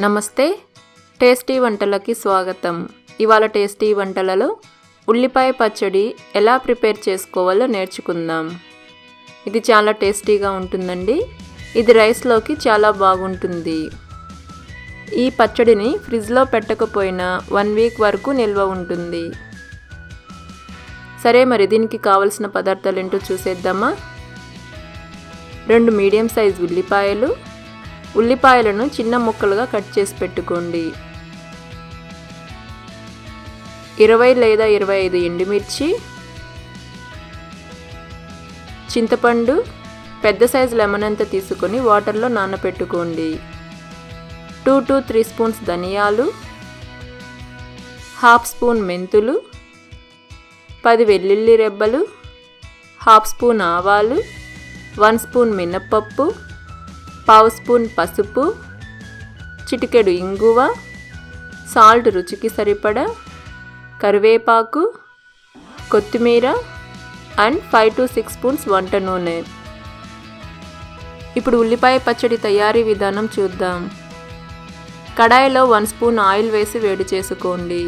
నమస్తే, టేస్టీ వంటలకి స్వాగతం. ఇవాళ టేస్టీ వంటలలో ఉల్లిపాయ పచ్చడి ఎలా ప్రిపేర్ చేసుకోవాలో నేర్చుకుందాం. ఇది చాలా టేస్టీగా ఉంటుందండి. ఇది రైస్లోకి చాలా బాగుంటుంది. ఈ పచ్చడిని ఫ్రిడ్జ్లో పెట్టకపోయినా 1 వీక్ వరకు నిల్వ ఉంటుంది. సరే, మరి దీనికి కావలసిన పదార్థాలు ఏంటో చూసేద్దామా. 2 మీడియం సైజ్ ఉల్లిపాయలను చిన్న ముక్కలుగా కట్ చేసి పెట్టుకోండి. 20 లేదా 25 ఎండుమిర్చి, చింతపండు పెద్ద సైజు లెమన్ అంత తీసుకొని వాటర్లో నానబెట్టుకోండి. 2 to 3 స్పూన్స్ ధనియాలు, 1/2 స్పూన్ మెంతులు, 10 వెల్లుల్లి రెబ్బలు, 1/2 స్పూన్ ఆవాలు, 1 స్పూన్ మినప్పప్పు, 1/2 స్పూన్ పసుపు, చిటికెడు ఇంగువ, సాల్ట్ రుచికి సరిపడా, కరివేపాకు, కొత్తిమీర అండ్ 5 to 6 స్పూన్స్ వంట నూనె. ఇప్పుడు ఉల్లిపాయ పచ్చడి తయారీ విధానం చూద్దాం. కడాయిలో 1 స్పూన్ ఆయిల్ వేసి వేడి చేసుకోండి.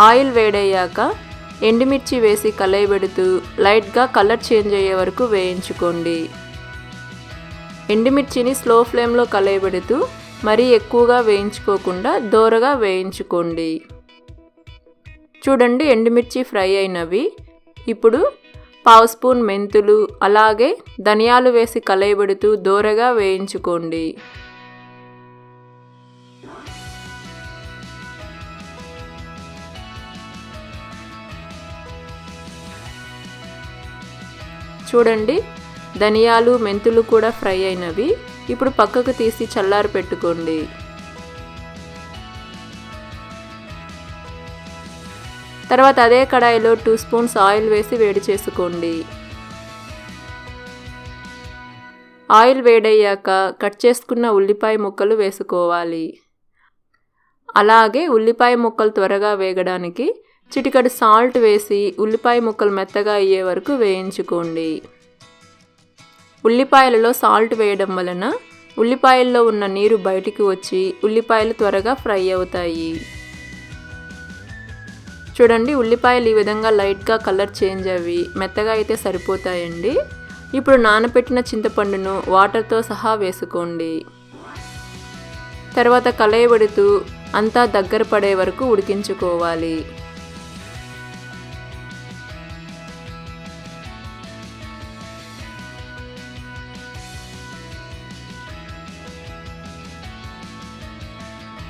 ఆయిల్ వేడయ్యాక ఎండుమిర్చి వేసి కలయబెడుతూ లైట్గా కలర్ చేంజ్ అయ్యే వరకు వేయించుకోండి. ఎండుమిర్చిని స్లో ఫ్లేమ్లో కలయబెడుతూ మరీ ఎక్కువగా వేయించుకోకుండా దోరగా వేయించుకోండి. చూడండి, ఎండుమిర్చి ఫ్రై అయినవి. ఇప్పుడు 1/2 స్పూన్ మెంతులు అలాగే ధనియాలు వేసి కలయబెడుతూ దోరగా వేయించుకోండి. చూడండి, ధనియాలు మెంతులు కూడా ఫ్రై అయినవి. ఇప్పుడు పక్కకు తీసి చల్లారి పెట్టుకోండి. తర్వాత అదే కడాయిలో 2 స్పూన్స్ ఆయిల్ వేసి వేడి చేసుకోండి. ఆయిల్ వేడయ్యాక కట్ చేసుకున్న ఉల్లిపాయ ముక్కలు వేసుకోవాలి. అలాగే ఉల్లిపాయ ముక్కలు త్వరగా వేగడానికి చిటికెడు సాల్ట్ వేసి ఉల్లిపాయ ముక్కలు మెత్తగా అయ్యే వరకు వేయించుకోండి. ఉల్లిపాయలలో సాల్ట్ వేయడం వలన ఉల్లిపాయల్లో ఉన్న నీరు బయటికి వచ్చి ఉల్లిపాయలు త్వరగా ఫ్రై అవుతాయి. చూడండి, ఉల్లిపాయలు ఈ విధంగా లైట్గా కలర్ చేంజ్ అవి మెత్తగా అయితే సరిపోతాయండి. ఇప్పుడు నానబెట్టిన చింతపండును వాటర్తో సహా వేసుకోండి. తర్వాత కలయబెడుతూ అంతా దగ్గర పడే వరకు ఉడికించుకోవాలి.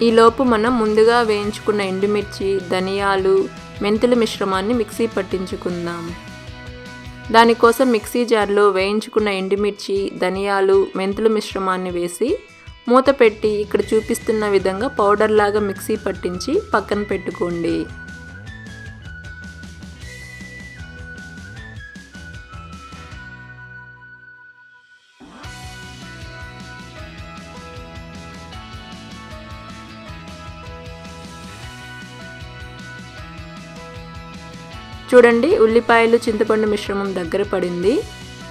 ఈలోపు మనం ముందుగా వేయించుకున్న ఎండుమిర్చి, ధనియాలు, మెంతుల మిశ్రమాన్ని మిక్సీ పట్టించుకుందాం. దానికోసం మిక్సీ జార్లో వేయించుకున్న ఎండుమిర్చి, ధనియాలు, మెంతుల మిశ్రమాన్ని వేసి మూత పెట్టి ఇక్కడ చూపిస్తున్న విధంగా పౌడర్ లాగా మిక్సీ పట్టించి పక్కన పెట్టుకోండి. చూడండి, ఉల్లిపాయలు చింతపండు మిశ్రమం దగ్గర పడింది.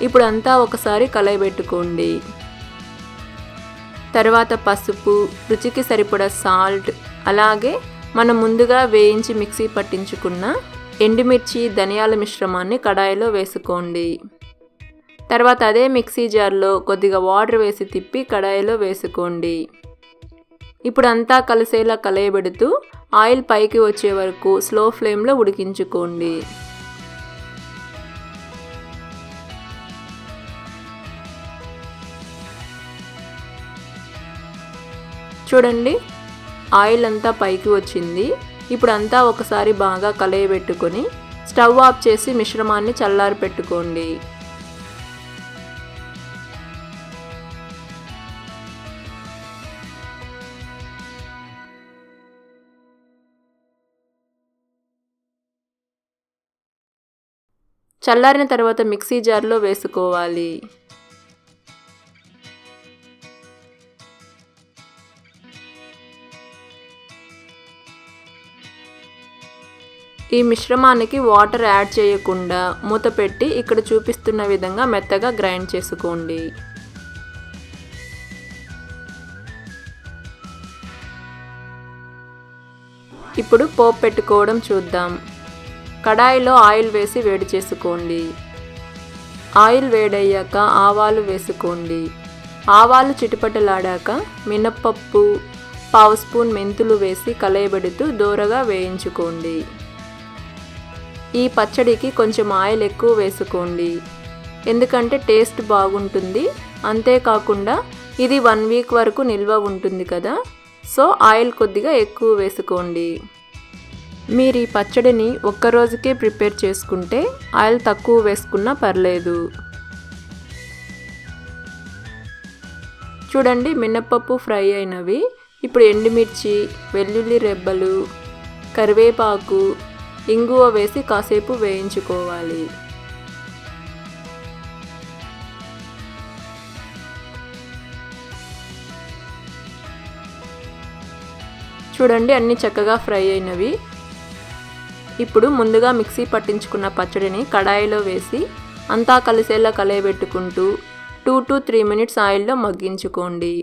ఇప్పుడు అంతా ఒకసారి కలయబెట్టుకోండి. తర్వాత పసుపు, రుచికి సరిపడా సాల్ట్, అలాగే మనం ముందుగా వేయించి మిక్సీ పట్టించుకున్న ఎండుమిర్చి, ధనియాల మిశ్రమాన్ని కడాయిలో వేసుకోండి. తర్వాత అదే మిక్సీ జార్లో కొద్దిగా వాటర్ వేసి తిప్పి కడాయిలో వేసుకోండి. ఇప్పుడు అంతా కలిసేలా కలయబెడుతూ ఆయిల్ పైకి వచ్చే వరకు స్లో ఫ్లేమ్లో ఉడికించుకోండి. చూడండి, ఆయిల్ అంతా పైకి వచ్చింది. ఇప్పుడు అంతా ఒకసారి బాగా కలయబెట్టుకొని స్టవ్ ఆఫ్ చేసి మిశ్రమాన్ని చల్లారి పెట్టుకోండి. చల్లారిన తర్వాత మిక్సీ జార్లో వేసుకోవాలి. ఈ మిశ్రమానికి వాటర్ యాడ్ చేయకుండా మూత పెట్టి ఇక్కడ చూపిస్తున్న విధంగా మెత్తగా గ్రైండ్ చేసుకోండి. ఇప్పుడు పోపు పెట్టుకోవడం చూద్దాం. కడాయిలో ఆయిల్ వేసి వేడి చేసుకోండి. ఆయిల్ వేడయ్యాక ఆవాలు వేసుకోండి. ఆవాలు చిటపటలాడాక మినప్పప్పు, పావు స్పూన్ మెంతులు వేసి కలయబెడుతూ దోరగా వేయించుకోండి. ఈ పచ్చడికి కొంచెం ఆయిల్ ఎక్కువ వేసుకోండి, ఎందుకంటే టేస్ట్ బాగుంటుంది. అంతేకాకుండా ఇది 1 వీక్ వరకు నిల్వ ఉంటుంది కదా, సో ఆయిల్ కొద్దిగా ఎక్కువ వేసుకోండి. మీరు ఈ పచ్చడిని ఒక్కరోజుకే ప్రిపేర్ చేసుకుంటే ఆయిల్ తక్కువ వేసుకున్నా పర్లేదు. చూడండి, మినప్పప్పు ఫ్రై అయినవి. ఇప్పుడు ఎండుమిర్చి, వెల్లుల్లి రెబ్బలు, కరివేపాకు, ఇంగువ వేసి కాసేపు వేయించుకోవాలి. చూడండి, అన్నీ చక్కగా ఫ్రై అయినవి. ఇప్పుడు ముందుగా మిక్సీ పట్టించుకున్న పచ్చడిని కడాయిలో వేసి అంతా కలిసేలా కలయబెట్టుకుంటూ 2 to 3 మినిట్స్ ఆయిల్లో మగ్గించుకోండి.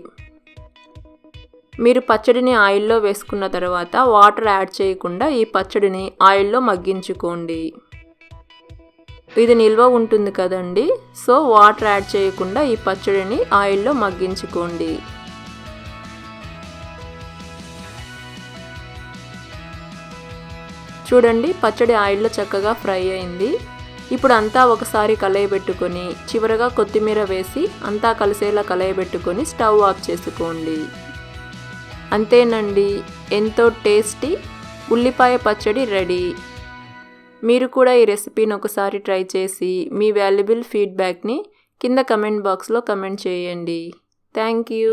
మీరు పచ్చడిని ఆయిల్లో వేసుకున్న తర్వాత వాటర్ యాడ్ చేయకుండా ఈ పచ్చడిని ఆయిల్లో మగ్గించుకోండి. ఇది నిల్వ ఉంటుంది కదండి, సో వాటర్ యాడ్ చేయకుండా ఈ పచ్చడిని ఆయిల్లో మగ్గించుకోండి. చూడండి, పచ్చడి ఆయిల్లో చక్కగా ఫ్రై అయింది. ఇప్పుడు అంతా ఒకసారి కలయబెట్టుకొని చివరగా కొత్తిమీర వేసి అంతా కలిసేలా కలయబెట్టుకొని స్టవ్ ఆఫ్ చేసుకోండి. అంతేనండి, ఎంతో టేస్టీ ఉల్లిపాయ పచ్చడి రెడీ. మీరు కూడా ఈ రెసిపీని ఒకసారి ట్రై చేసి మీ వాల్యుబుల్ ఫీడ్బ్యాక్ని కింద కమెంట్ బాక్స్లో కమెంట్ చేయండి. Thank you.